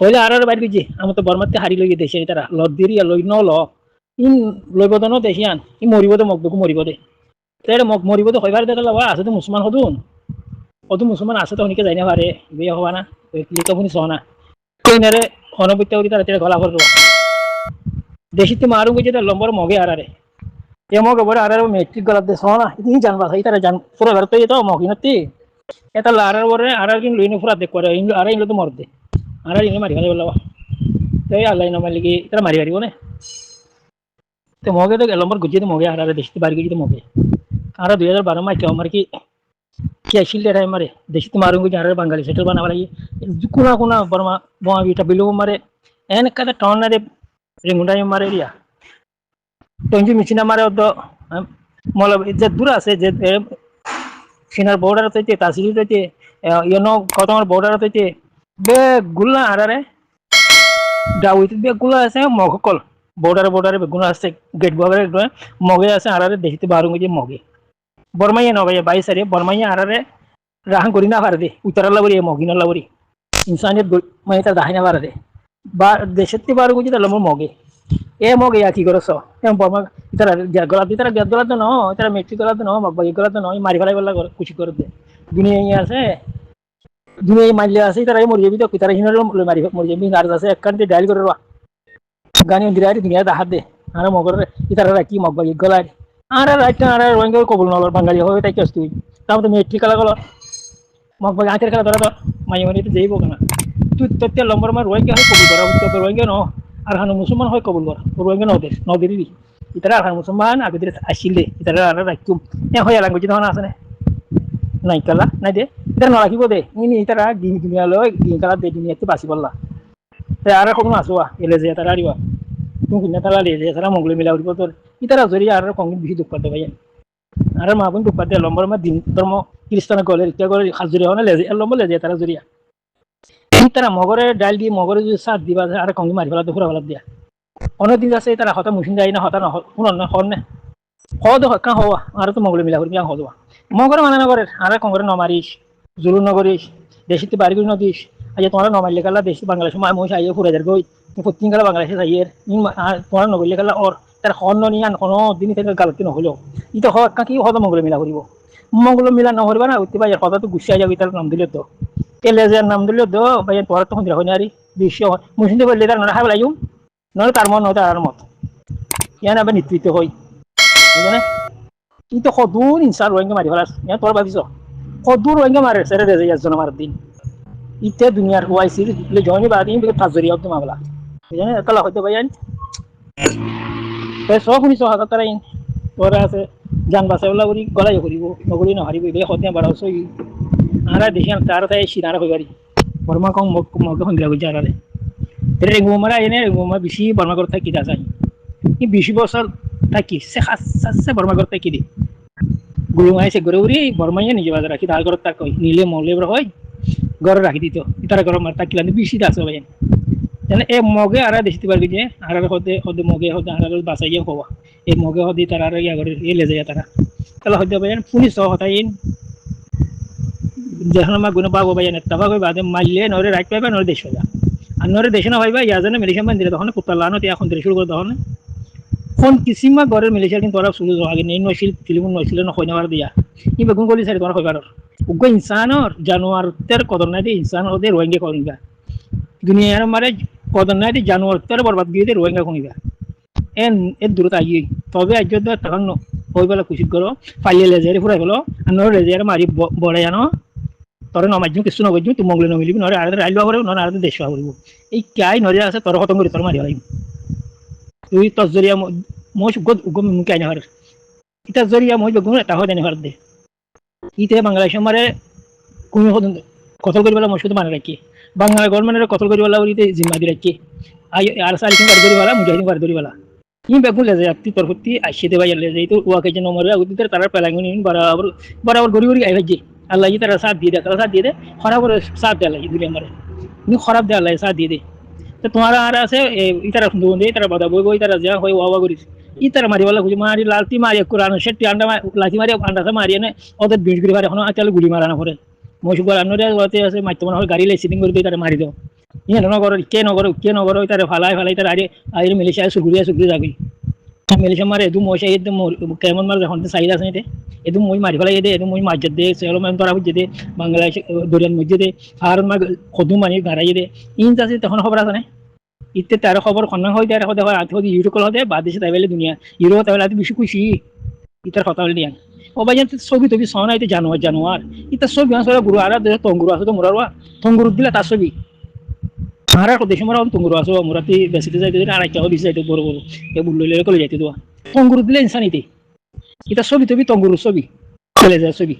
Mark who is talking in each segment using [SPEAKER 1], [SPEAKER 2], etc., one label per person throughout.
[SPEAKER 1] হইলে আর বাইর গেছি আমি তো বর্মাতে হারি লই দেশে তারা লত দিরি লই ন ল ইন লইব তো ন দেশিয়ান ই মরিব তো মগবকু মরিব দে তাহলে মরিব তো হইবার দেখা লাভ আছে তো মুসলমান হদুন অত মুসলমান আছে তো অনেকে যাই না পারে বিয়ে হওয়া না লিখা শুনি সহ না কইনারে হনবত্যা করি তারা গলা করবো দেশিতে মারু গেছে তার লম্বর মগে আরে এ মগে বড় আরে মেট্রিক গলা দে সহ না ইনি জানবা সেই তারা জান পুরো ভারত তো মগিনাতি এটা লারার বরে আর কিন্তু লইনে পুরা দেখ করে আর ইনলো তো মরদে আর ইনে মারি ফেলে বলবা তাই আল্লাহ নামার লিগে তারা মারি পারিব না তো মগে তো লম্বর গুজিয়ে মগে আর দেশিতে বাড়ি গেছি তো মগে আর 2012 মাইকে আমার কি আসিল রে মারে দেশিতে মারুঙ্গু যারা বাঙালি সেটেল বানাবা লাগি কোনা কোনা বর্মা বোমা বিটা বিলো মারে এন কাদা টন রে রিঙ্গুন্ডাই মারে রিয়া টঞ্জি মিছিনা মারে অদ মল যে দূর আছে যে সিনার বর্ডার হইতে তাসিল হইতে ইয়নো কতমার বর্ডার হইতে বে গুল্লা আরারে দাউইতে বে গুলা আছে মগকল বর্ডারে বেগুনা আছে গেট বর্ডারে মগে আছে আরারে দেশিতে বারুঙ্গু যে মগে বর্মাইয়া নবাই বাইশ সারি বর্মাইয়া আরারে রাহাং করি না পারে দে উত্তরাল্লা বলি মগিনাল্লা বলি ইনসানিয়ত মানে তার দাহিনা পারে দে বা দেশের তে বারো গুজি তাহলে মগে এ মগে কি করছ বর্মা তারা গলা দিয়ে তারা গলা তো নয় তারা মেট্রিক গলা তো নয় গলা তো নয় মারি ফেলাই বললা খুশি করে দে দুনিয়া আছে দুনিয়া মারলে আছে তারা মরি যাবি তো তারা হিনার মারি মরি যাবি আর আছে এক কান্টে ডাইল করে গানি দিরাই দুনিয়া দাহাত দে আর মগর তারা কি মগ গলায় আর রাইট আর রোহিঙ্গা কবুল নলর বাঙালি হবে তাই কেস তুই তাও তো মেট্রিক খেলা গেল মগ আঁকের খেলা ধরা তো মাই মানে তো যাইব না তুই তোর লম্বর মার রোহিঙ্গা হয় কবুল করা তো রোহিঙ্গা ন আর হানো মুসলমান হয় কবুল করা রোহিঙ্গা নদেরই ইতারা আর মুসলমান আগে দিলে আসিলে ইতারা আর রাখতুম এ হয় লাঙ্গুজি তখন আছে না নাই কালা নাই দে ইতারা নরাখিব দে ইনি ইতারা দিন দুনিয়া লয় দিন কালা দে দুনিয়াতে বাঁচি পারলা তাই আর কখন আসোয়া এলে যে তারা আরিবা তুমি কিনা তারা লে যে তারা মঙ্গলে মিলা উঠব তোর ইতারা জরি আর কংগ্রেস বেশি দুঃখ পাতে ভাই আর মা বোন দুঃখ পাতে লম্বর মা দিন ধর্ম খ্রিস্টান গলে ইত্যা করে হাজুরি হনে লেজে লম্বর লেজে তারা জরিয়া তারা মগরে ডাইল দিয়ে মগরে যদি সাথ দিবা আর কংগ্রেস মারি ফেলা দুপুরা ফেলা দিয়া অনেকদিন আছে তারা হতা মুসিন যায় না হতা না শুন না হন না হদ কাঁ হওয়া আর তো মঙ্গলে মিলা করি হওয়া মগরে মানে নগরের আর কংগ্রেস নমারিস জুলুন নগরিস দেশিতে বাড়ি করে নদিস আজ তোমার নমাইলে কালা দেশি বাংলাদেশ মা মই আইয়ে ফুরে যার গই প্রতিদিন কালা বাংলাদেশে যাইয়ের তোমার নগরলে কালা ওর তার হন্য নিয়ে আন কোনো দিন থেকে গালতি নহলেও ইতো হক কি হদ মঙ্গলে মিলা করিব মঙ্গল মিলা নহরিবা না উঠতে পাই হতা তো গুছিয়ে যাবি তার নাম দিলে তো এলেজার নাম দিলে তো ভাই তোর তো হন্দিরা হইনারি বিশ্ব মুসিন্দে বললে তার নড়া খাই লাইম নয় তার মত নয় তার মত ইয়ান আবার নেতৃত্ব হই বুঝলে কিন্তু সদূর ইনসার রোহিঙ্গা মারি ফেলাস ইয়ান তোর ভাবিস সদূর রোহিঙ্গা মারে সেরে রেজে একজন আমার দিন ইতে দুনিয়ার ওয়াইসি জয়নি বাদিন ফাজরি অব্দ মামলা বুঝলে একালা হইতে ভাই সব শুনিছ হাত তারা তোরা আছে জান বাঁচাবলা করি গলাই করিব নগরী নহারিব এই সদিয়া বাড়াও সই আরা দেখি তার তাই সিনারা হয়ে পারি বর্মা কম মগে সন্ধিয়া করছে আরারে এটা রেঙ্গুমারা এনে রেঙ্গুমা বেশি বর্মা করে থাকি যা চাই ই 20 বছর থাকি সে বর্মা করে থাকি দি গুলুমাই সে ঘরে উড়ি বর্মাইয়া নিজে বাজার রাখি তার ঘর তাক নিলে মলে হয় ঘরে রাখি দিত তারা ঘর মার থাকিলাম বেশি আছে ভাই জানে এ মগে আর দেখতে পারবি যে আর হতে হতে মগে হতে আর বাঁচাইয়া হওয়া এই মগে হতে তারা আর ইয়া করে এলে যায় তারা তাহলে হতে পারেন পুলিশ হতাইন যখন আমার গুণ পাবো ভাই নেতা কই বাদে মারলে নরে রাখ পাইবা নরে দেশ হয়ে যা আর নরে দেশে না ভাইবা ইয়া জানে মিলিশিয়া বান দিলে তখন কুত্তা লানো এখন দেশ শুরু করে তখন কোন কিসিমা ঘরের মিলিশিয়া কিন্তু ওরা শুরু আগে নেই নছিল ফিলিম নছিল না হইনাবার দিয়া ই বেগুন গলি সারি তোমার হইবার উগ্র ইনসানর জানোয়ার তের কদর নাই দিয়ে ইনসান ওদের রোহিঙ্গা করিবা দুনিয়ার মারে কদর নাই দিয়ে জানোয়ার তের বরবাদ দিয়ে দিয়ে রোহিঙ্গা করিবা এর দূরত আইয়ে তবে আজ তখন হইবেলা খুশি করো পাইলে লেজারে ফুরাই গেলো আর নরে লেজারে মারি বড়াই আনো তোর নমাজ কিছু নবাজ তুই মঙ্গলে নমিলিবি নরে আর রাইল বাবরে নরে আর দেশ বাবরিব এই কাই নরে আছে তোর খতম করে তোর মারি হলাই তুই তোর জরিয়া মই উগম মুখে আইনা হার ইতার জরিয়া মই বেগুন এটা হয় দেনে হার দে ইতে বাংলাদেশ মারে কোনো কতল করি বেলা মই শুধু মানে রাখি বাংলা গভর্নমেন্টের কতল করি বেলা বলিতে জিম্মাদি রাখি আর সালিকিন কার করি বেলা মুজাহিদিন কার করি বেলা ই বেগুন লেজে আপনি তোর প্রতি আসিতে ভাই লেজে তো ওয়াকে যে নম্বরে উদিতে তারা পেলাঙ্গুনি বরাবর বরাবর গড়ি গড়ি আই ভাই আল্লাহ তারা সাথ দিয়ে দেয় তারা সাথ দিয়ে দে খারাপ সাথ দেয় আল্লাহ দিলে আমার খারাপ দেয় আল্লাহ সাথ দিয়ে দে তো তোমার আর আছে ইতারা সুন্দর দে তারা বাধা বই বই তারা যা হয় ওয়া করিস ইতারা মারি বলা খুঁজে মারি লালতি মারি কোরআন সেটি আন্ডা লাঠি মারি আন্ডাতে মারিয়ে নে ওদের বিষ গুলি মারি এখন তাহলে গুলি মারানো করে মই সুগার আনোরে ওতে আছে মাইতো মনে হয় গাড়ি লাই সিটিং করে দিয়ে তারে মারি দাও ইয়ে নগর কে নগর তারে ফালাই ফালাই তার আরে আইরে মিলিশিয়া সুগুরিয়া যাবি মিলিশিয়া মারে এদু মশা এদু কেমন মার যখন সাইড আছে এতে এদু মই মারি ফেলাই দে এদু মই মাজ্জাত দে সেলো মান তোরা বুঝে দে বাংলাদেশ দরিয়ার মধ্যে দে আর মা কদু মানি গাড়াই দে ইন আছে তখন খবর আছে না ইতে তার খবর খন্না হয় তার কথা আত হদি ইউরো কল হদে বাদেশে তাইবেলে দুনিয়া ইউরো তাইবেলে আতি বেশি খুশি ইতার কথা বলি দিয়ান ও ভাই ছবি টবি সনা ইতে জানোয়ার ইতা ছবি আসলে গুরু আর তঙ্গুরু আছে তো মুরারওয়া তঙ্গুরু দিলা তার ছবি আর দেশে মোরা তঙ্গুরু আছে মুরাতি বেসিতে যাইতে আর একটা দিছে যাইতে বড় বড় এ বুল্লো লইলে কলে যাইতে দোয়া তঙ্গুরু দিলে ইনসানিতে ইতা ছবি টবি তঙ্গুরু ছবি চলে যায় ছবি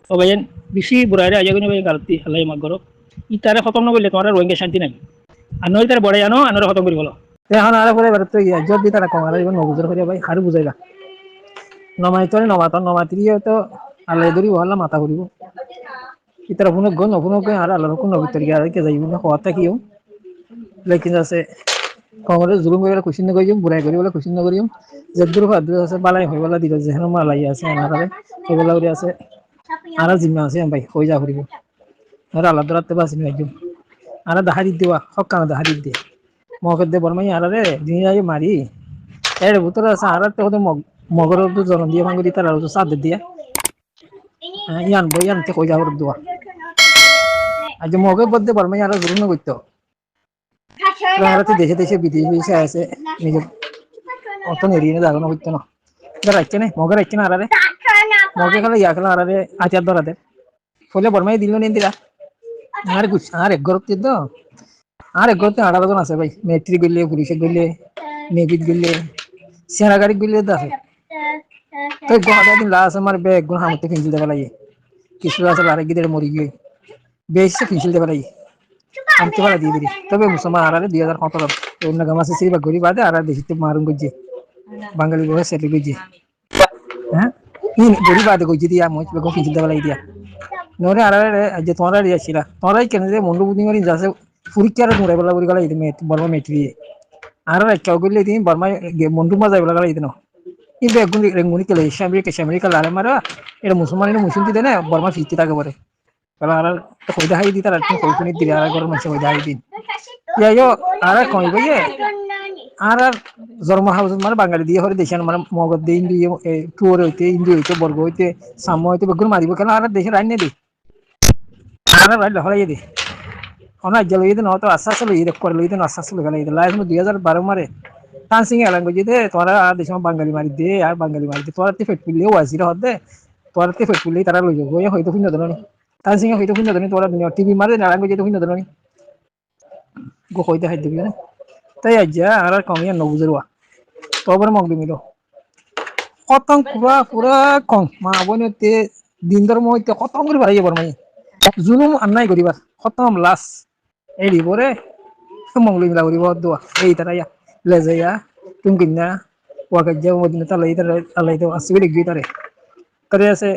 [SPEAKER 1] ও ভাই বেশি বুড়াইরে আইয়া গনি ভাই গালতি আল্লাহ মাগ করো ইতারে খতম না করলে তোমার রোহিঙ্গা শান্তি নাই আনোই তার বড়াই আনো আনোরে খতম করি বলো এখন আর পরে এবার তো যদি তারা কমার এবার নবুজর করে ভাই হারু বুঝাইলা নমাইতরে নমাতিরিও তো আল্লাহ ধরি হল্লা মাথা করিব ইতারা নপুনক আর আল্লাহর কোন নবিতর গিয়ে আর কে যাইব না হওয়াটা কিও লেকিন আছে কমরে জুলুম করে খুশি না করিম বুড়াই করি বলে খুশি না করিম যদ্দুর ফাদ্দুর আছে বালাই হই বলা দিল যেন মালাই আছে আনারে সেগুলা করে আছে আর জিম্মা আছে ভাই হই যা করিব আর আল্লাহ দরাতে বাসিনি একদম আর দাহা দি দেওয়া হকানা দাহা দি দে মগর দে বর্মাই আরে দিন আই মারি এর ভিতরে আছে আর তো মগর তো জন্ম দিয়ে ভাঙ্গ দিতে আর সাদ দিয়া ইয়ান বই আনতে কই যাওয়ার দোয়া আজ মগে বদে বর্মাই আর গুরুন করতো দেশে দেশে বিদেশে আছে নিজের অত নেরিয়ে দাগানো করতো না রাখছে না মগে রাখছে না আরে মগে খেলে ইয়া খেলা আরে আচার ধরাতে ফলে বর্মাই দিল নিন দিলা আর এক গরতে তো আর এক গরতে 18 জন আছে ভাই মেট্রিক গইলে পুলিশে গইলে নেভিত গইলে সেনা গাড়ি গইলে তো আছে তো গহদা দিন লাস আমার ব্যাগ গুণ হামতে ফিনছিল দেবা লাগে কিছু আছে আরেক গিদের মরি গিয়ে বেশি ফিনছিল দেবা লাগে আমতে পারা দিয়ে দিই তবে মুসলমান আরারে 2017 অন্য গামাসে সেই বা গরিব আদে আর দেশিতে মারুন গজি বাঙালি বহে সেটি গজি হ্যাঁ ইন গরিব আদে গজি দিয়া মই বেগো ফিনছিল দেবা লাগে দিয়া নরে আরারে যে তোমরা রিয়াছিলা তোমরাই কেন যে মন্ডু বুদ্ধি মারি যাচ্ছে পরীক্ষার মুড়াই বলা বলি গলা ইতে বর্মা মেট্রি আর একটা গইলে দিন বর্মা মন্ডু মজা বলা গলা ইতে ন ই বেগুন রেঙ্গুনি কেলে সামরি কাল আলে মারা এটা মুসলমানের মুসলিম দেনে বর্মা ফিরতে থাকে পরে কারণ আর কই দেখাই দি তার একটু কই শুনি দিরা আর মানুষ কই দেখাই দিন ইয়াইও আর কই গইয়ে আর জন্ম হাউস মানে বাঙালি দিয়ে হরে দেশান মানে মগদ দিয়ে ইন্দি টুর হইতে ইন্দি হইতে বর্গ হইতে সাম্য হইতে বেগুন মারিব কেন আর দেশে রাইনে দি আর রাইলে হলাই দি অনা জল ইদে নতো আসাস লইদে করে লইদে আসাস লইদে লাইফ 2012 মারে তানসিং এলাঙ্গ জিদে তোরা দেশ বাঙালি মারি দে আর বাঙালি মারি দে তোরা তে ফেট পিলে ওয়াজির হদে তোরা তে ফেট পিলে তারা লই যাবো হয়তো ফিন দরনি তানসিং হয়তো ফিন দরনি তোরা টিভি মারে নারাঙ্গ জিদে ফিন দরনি গো হইতে হাই দিবি না তাই আজ্জা আর কমিয়া নবুজরওয়া তোবার মগ দিমিলো কতং পুরা কম মা বনতে দিন ধর্ম হইতে কতং করে বাড়াই যাবার মাই জুলুম আন্নাই করিবার খতম লাস এই দিবরে মংলি মিলা করিব দোয়া এই তারাইয়া লেজাইয়া তুমি কিনা ওয়াকাজ্জা মদিনা তালাই তো আসবে দেখবি তারে তারে আছে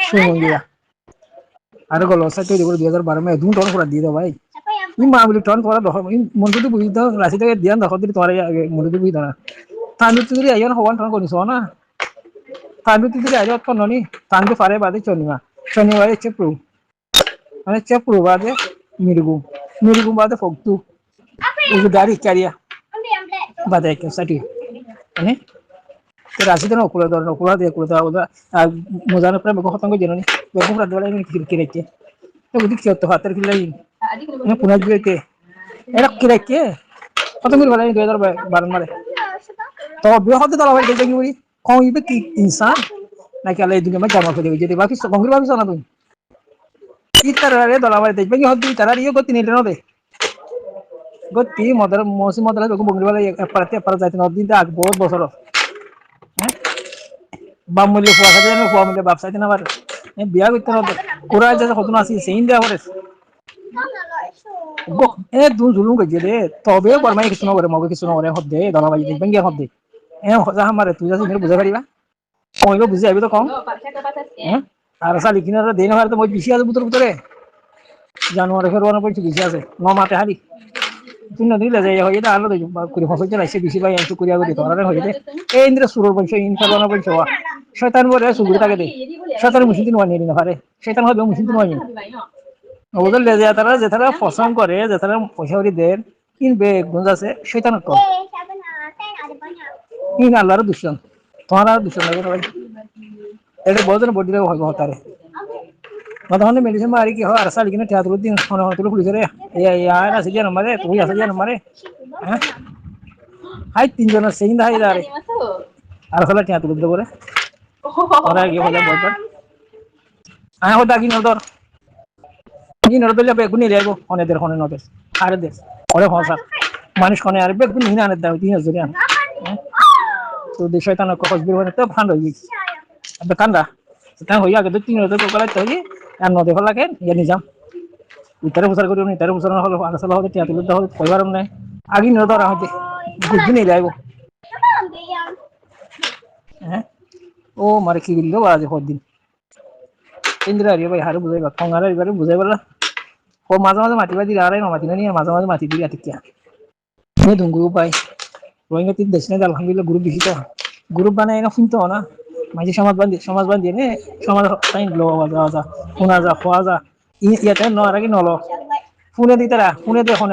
[SPEAKER 1] সুমঙ্গিয়া আর গলো সাইতে দিব 2012 মে দুন টন করে দিয়ে দাও ভাই ই মামুলি টন তোরা দখ মন্দির বুঝি দাও রাশি থেকে দিয়ান দখ দিতে তোরা মন্দির বুঝি দাও তানু তুই আইয়ন হওয়ান টন করিস না তানু তুই আইয়ন টন ননি তানু পারে বাদে শনিবারে চেপ্রু মানে চেপ্রু বাদে মিরগু বাদে ফকতু এই গাড়ি কারিয়া বাদে কে সাটি মানে রাশি দেন ওকুলা দিয়ে কুলা আর মজানো প্রায় বেগো খতম করে জেননি বেগো প্রায় দলাই কি রেখে তো বুদ্ধি কি হতো হাতের কিলাই না পুনা দিতে এটা কি রেখে খতম করে বলাই 2012 মারে তো বিয়ে হতে দলা ভাই দেখি বলি কোন ইবে কি ইনসান নাকি আলাই দুনিয়া মে জামা করে যেতে বাকি গঙ্গির বাকি জানা তুমি কি তারে দলা ভাই দেখবে কি হদি তারা ইয়ে গতি নিলে না দে গতি মদর মৌসুম মদর বেগো বঙ্গির বালাই এপার যাইতে নদিন আগ বহুত বছর বাপ মূল্য ফুয়া খাতে জানো ফুয়া মূল্য বাপ চাইতে না পারে বিয়া করতে না কোরা যা কত না আসি সেইন দেয়া করে এ দু জুলুম গজে দে তবে বর্মাই কিছু না করে মগে কিছু না করে হদে দলা বাজি দেখবেন কি হদে এ হজা আমারে তুই যা মেরে বুঝা পারিবা কইলো বুঝি আইবি তো কম আর সালি কিনারে দেই না পারে তো মই বিশি আছে ভিতরে জানুয়ারি ফেব্রুয়ারি পর্যন্ত বিশি আছে 9 মাসে হালি তুই না দিলে যাই হইতা আলো দে করে ফসল চালাইছে বিশি ভাই একটু করিয়া করি ধরারে হইতে এই ইন্দ্র সুরর বংশ ইনফালনা বংশ শয়তান বলে সুগুরি তাকে দে শয়তানের মুসিদ দিন ওয়ানি না পারে শয়তান হবে মুসিদ দিন ওয়ানি ওদের লেজে তারা যে তারা পছন্দ করে যে তারা পয়সা করি দেন কিনবে গুঞ্জ আছে শয়তানের কম কিন আল্লাহর দুশ্মন তোমার আর দুশ্মন লাগে ভাই এটা বহুত জন বডি হবে হতারে মাঝে মেডিসিন মারি কি হয় আর সাল কিনে টিয়া তুলে দিন ফোনে তুলে পুলিশ রে এই আর আছে যে নম্বরে তুই আছে যে নম্বরে হ্যাঁ হাই তিনজনের সেই না হাই দাঁড়ে আর ফলে টিয়া তুলে দেবো রে ওরা গিয়ে হলে বলবেন আমি হয়তো কি নদর কি নদর দিলে বেগুনি যাইব অনেদের ফোনে নদের আরে দেশ ওরে ফসার মানুষ কোনে আর বেগুনি না আনে দাও 3000 আন তো দেশ শয়তান কসবির মানে তো ফান্ড হই গেছে अब कांदा ता होया के 3000 को कला तई আর নদে ফলাকে ইয়া নিজাম ইতারে বছর করি ইতারে বছর হলো আলাসলা হতে টিয়া তুলে দাও কইবারম নাই আগি নদর হইতে গুজনি যাইব হ্যাঁ ও মারে কি বিল বাজ দিন ইন্দ্রা রে ভাই হারে বুঝাইবা খঙ্গারে এবারে বুঝাইবালা ও মাঝে মাঝে মাটি বাদি আরে না মাটি না নিয়ে মাঝে মাঝে মাটি দিবি আতিকিয়া নে দুঙ্গু পাই রোহিঙ্গা তিন দেশ না আলহামদুলিল্লাহ গ্রুপ দিছি তো গ্রুপ বানাই না শুনতো না মাঝে সমাজ বান্ধি নে সমাজ টাইম লো যাওয়া যা শোনা যা খোয়া যা ইয়াতে নয় আগে নলো ফোনে দিতারা ফোনে দিয়ে এখন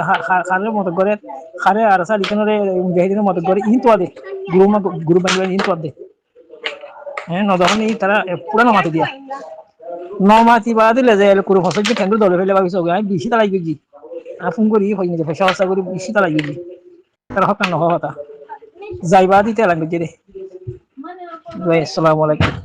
[SPEAKER 1] খারের মতো করে খারে আর সালিকানের মুজাহিদিনের মতো করে ইন তো দে গ্রুপ বানিয়ে ইন তো দে হ্যাঁ নদখন তারা পুরা নমাতি দিয়া নমাতি বা দিলে যে কুরু ফসল যে কেন্দ্র দলে ফেলে ভাবিস আমি বেশি তালাই গেছি ফোন করি হয়ে গেছে পয়সা খরচা করি বেশি তালাই গেছি তারা হকান নহ হতা যাইবা দিতে লাগবে যে রে আসসালামু আলাইকুম